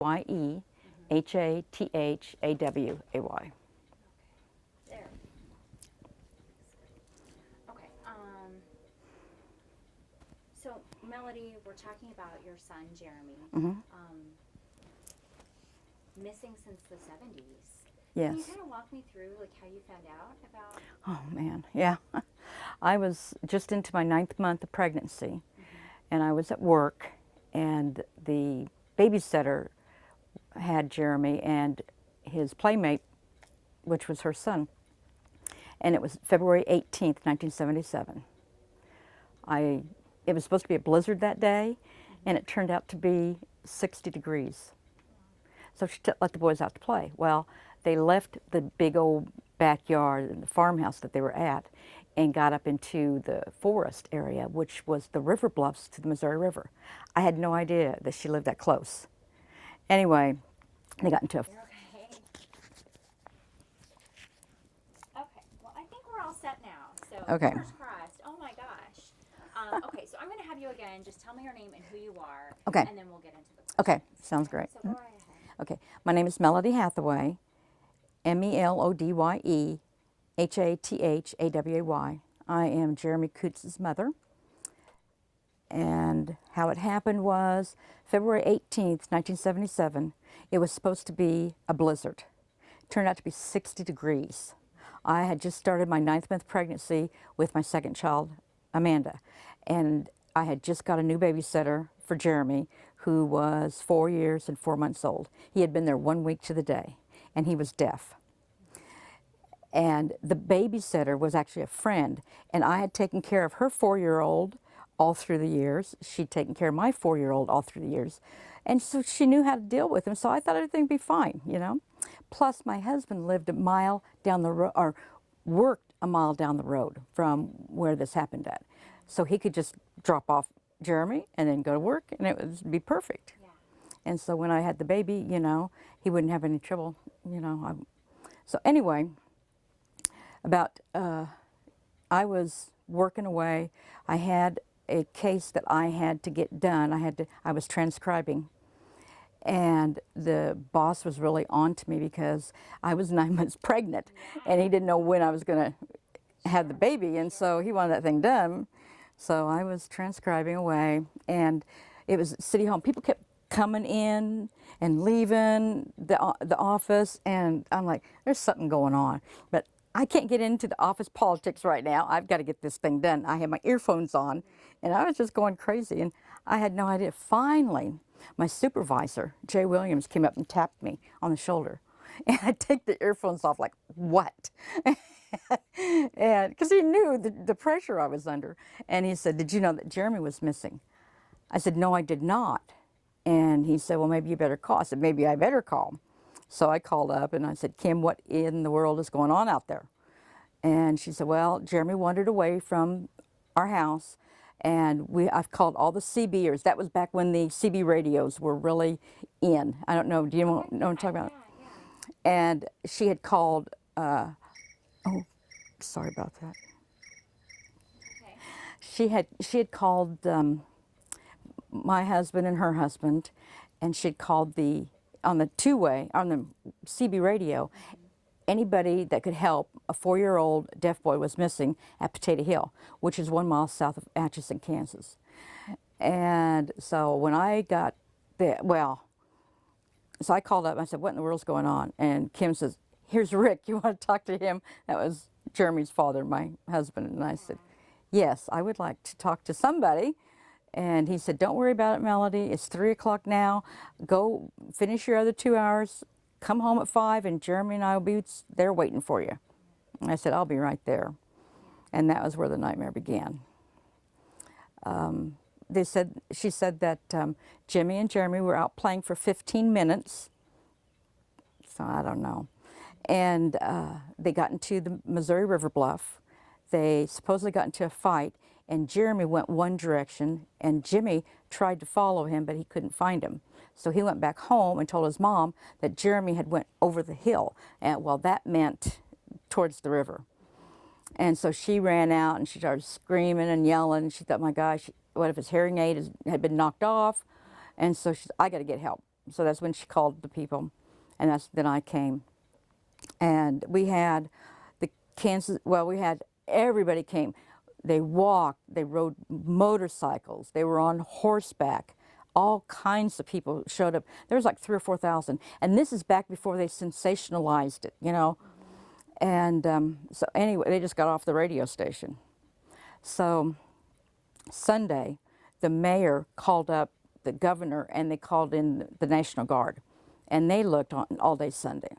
Yehathaway. There. Okay. So Melody, we're talking about your son Jeremy. Missing since the 70s. Yes. Can you kind of walk me through like how you found out about? Oh man, yeah. I was just into my 9th month of pregnancy, and I was at work, and the babysitter had Jeremy and his playmate, which was her son, and it was February 18th, 1977. It was supposed to be a blizzard that day, and it turned out to be 60 degrees. So she let the boys out to play. Well, they left the big old backyard and the farmhouse that they were at and got up into the forest area, which was the river bluffs to the Missouri River. I had no idea that she lived that close. Anyway, they got into a... Okay. Okay. Well, I think we're all set now. So Okay. fingers crossed. Oh my gosh. Okay, so I'm going to have you again. Just tell me your name and who you are. Okay. And then we'll get into the questions. Okay, sounds great. So go right ahead. Okay, my name is Melody Hathaway, Melodyehathaway. I am Jeremy Coots' mother. And how it happened was February 18th, 1977, it was supposed to be a blizzard. It turned out to be 60 degrees. I had just started my 9th month pregnancy with my second child, Amanda. And I had just got a new babysitter for Jeremy, who was 4 years and 4 months old. He had been there 1 week to the day, and he was deaf. And the babysitter was actually a friend, and I had taken care of her 4-year-old all through the years. She'd taken care of my 4-year-old all through the years. And so she knew how to deal with him, so I thought everything would be fine, you know. Plus, my husband lived a mile down the road, or worked a mile down the road from where this happened at. So he could just drop off Jeremy and then go to work, and it would be perfect. Yeah. And so when I had the baby, you know, he wouldn't have any trouble, you know. So anyway, I was working away. I had a case that I had to get done. I was transcribing, and the boss was really on to me because I was 9 months pregnant, and he didn't know when I was going to have the baby, and so he wanted that thing done. So I was transcribing away, and it was at City Hall. People kept coming in and leaving the office, and I'm like, there's something going on. But I can't get into the office politics right now. I've got to get this thing done. I had my earphones on, and I was just going crazy, and I had no idea. Finally, my supervisor, Jay Williams, came up and tapped me on the shoulder. And I take the earphones off like, what? And because he knew the pressure I was under. And he said, did you know that Jeremy was missing? I said, no, I did not. And he said, well, maybe you better call. I said, maybe I better call. So I called up and I said, Kim, what in the world is going on out there? And she said, well, Jeremy wandered away from our house, and I've called all the CBers. That was back when the CB radios were really in. I don't know, do you know what I'm talking about? Yeah. And she had called, oh, sorry about that. Okay. She had called my husband and her husband, and she'd called on the two-way, on the CB radio, anybody that could help. A 4-year-old deaf boy was missing at Potato Hill, which is 1 mile south of Atchison, Kansas. And so when I got there, so I called up and I said, what in the world's going on? And Kim says, here's Rick, you want to talk to him? That was Jeremy's father, my husband. And I said, yes, I would like to talk to somebody. And he said, don't worry about it, Melody. It's 3 o'clock now. Go finish your other 2 hours. Come home at 5, and Jeremy and I will be there waiting for you. And I said, I'll be right there. And that was where the nightmare began. She said that Jimmy and Jeremy were out playing for 15 minutes. So I don't know. And they got into the Missouri River Bluff. They supposedly got into a fight, and Jeremy went one direction, and Jimmy tried to follow him, but he couldn't find him. So he went back home and told his mom that Jeremy had went over the hill, and well, that meant towards the river. And so she ran out and she started screaming and yelling. She thought, my gosh, what if his hearing aid had been knocked off? And so she said, I got to get help. So that's when she called the people, and then I came. And we had we had everybody came. They walked, they rode motorcycles, they were on horseback. All kinds of people showed up. There was like 3,000 or 4,000. And this is back before they sensationalized it, you know. And so anyway, they just got off the radio station. So Sunday, the mayor called up the governor and they called in the National Guard. And they looked on all day Sunday.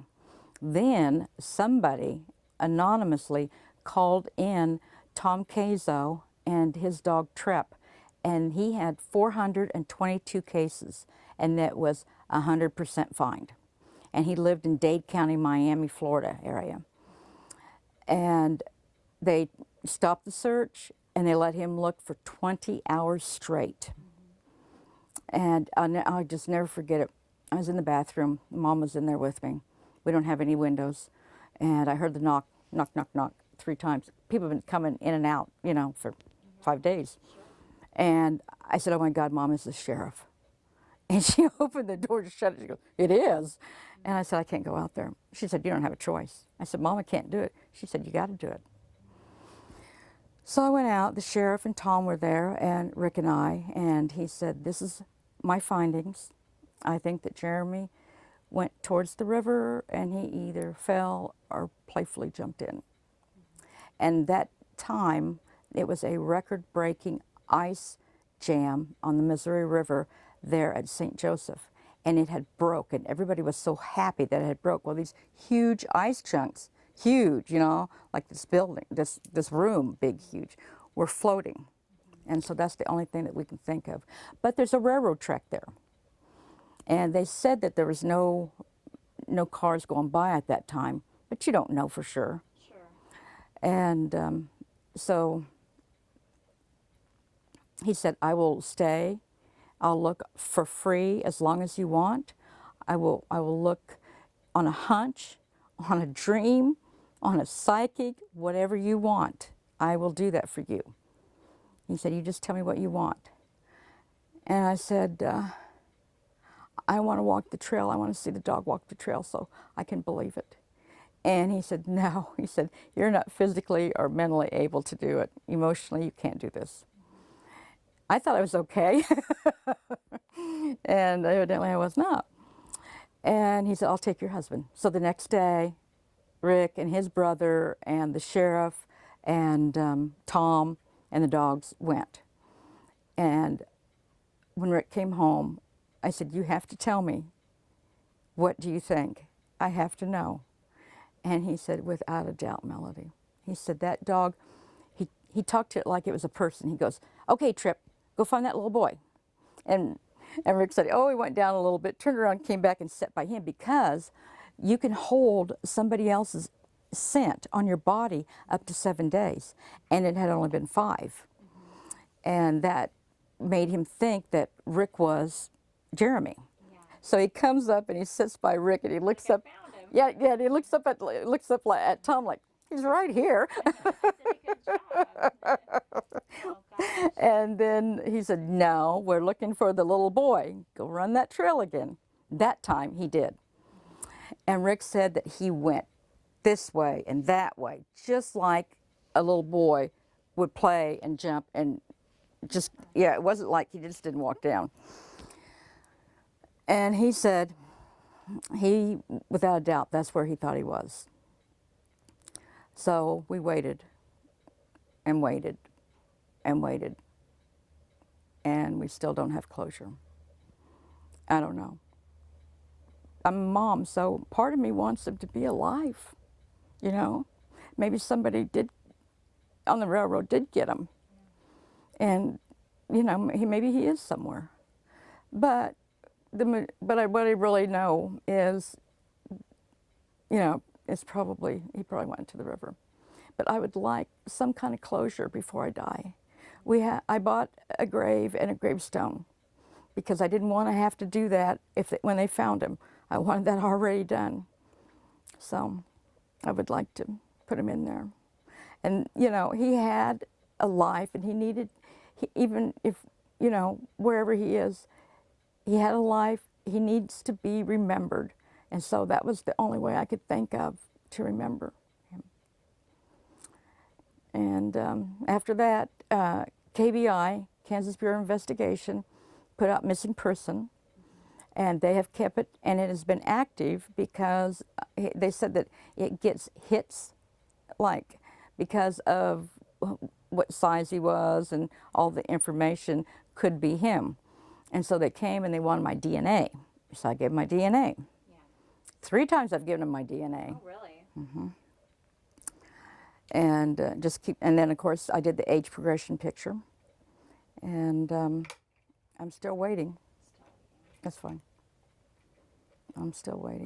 Then somebody anonymously called in Tom Kazo and his dog Trep, and he had 422 cases, and that was 100% fined. And he lived in Dade County, Miami, Florida area. And they stopped the search, and they let him look for 20 hours straight. And I'll just never forget it. I was in the bathroom. Mom was in there with me. We don't have any windows. And I heard the knock, knock, knock, knock 3 times. People have been coming in and out, you know, for 5 days. And I said, oh my God, Mom, is the sheriff. And she opened the door to shut it. She goes, it is. And I said, I can't go out there. She said, you don't have a choice. I said, Mom, I can't do it. She said, you got to do it. So I went out. The sheriff and Tom were there, and Rick and I, and he said, this is my findings. I think that Jeremy went towards the river, and he either fell or playfully jumped in. And that time, it was a record-breaking ice jam on the Missouri River there at St. Joseph, and it had broke, and everybody was so happy that it had broke. Well, these huge ice chunks, huge, you know, like this building, this room, big, huge, were floating. And so that's the only thing that we can think of. But there's a railroad track there. And they said that there was no cars going by at that time, but you don't know for sure. Sure. And so he said, I will stay. I'll look for free as long as you want. I will look on a hunch, on a dream, on a psychic, whatever you want. I will do that for you. He said, you just tell me what you want. And I said, I want to walk the trail. I want to see the dog walk the trail so I can believe it. And he said, no. He said, you're not physically or mentally able to do it. Emotionally, you can't do this. I thought I was okay. And evidently I was not. And he said, I'll take your husband. So the next day, Rick and his brother and the sheriff and Tom and the dogs went. And when Rick came home, I said, you have to tell me. What do you think? I have to know. And he said, without a doubt, Melody. He said, that dog, he talked to it like it was a person. He goes, okay, Trip, go find that little boy. And Rick said, oh, he went down a little bit, turned around, came back and sat by him, because you can hold somebody else's scent on your body up to 7 days. And it had only been 5. And that made him think that Rick was Jeremy. Yeah. So he comes up and he sits by Rick and he looks up. Found him. Yeah, and he looks up at Tom like, he's right here. Did a good job. Oh, gosh. And then he said, no, we're looking for the little boy. Go run that trail again. That time he did. And Rick said that he went this way and that way, just like a little boy would play and jump and just, yeah, it wasn't like he just didn't walk down. And he said, without a doubt, that's where he thought he was. So we waited and waited and waited, and we still don't have closure. I don't know. I'm a mom, so part of me wants him to be alive, you know? Maybe somebody on the railroad did get him. And, you know, maybe he is somewhere. But what I really know is, you know, he probably went to the river. But I would like some kind of closure before I die. I bought a grave and a gravestone because I didn't want to have to do that when they found him. I wanted that already done. So I would like to put him in there. And, you know, he had a life, and even if, you know, wherever he is, he had a life, he needs to be remembered. And so that was the only way I could think of to remember him. And after that, KBI, Kansas Bureau of Investigation, put out missing person, and they have kept it, and it has been active because they said that it gets hits, like because of what size he was and all the information could be him. And so they came and they wanted my DNA. So I gave them my DNA. Yeah. 3 times I've given them my DNA. Oh, really? And and then of course I did the age progression picture. And I'm still waiting. That's fine. I'm still waiting.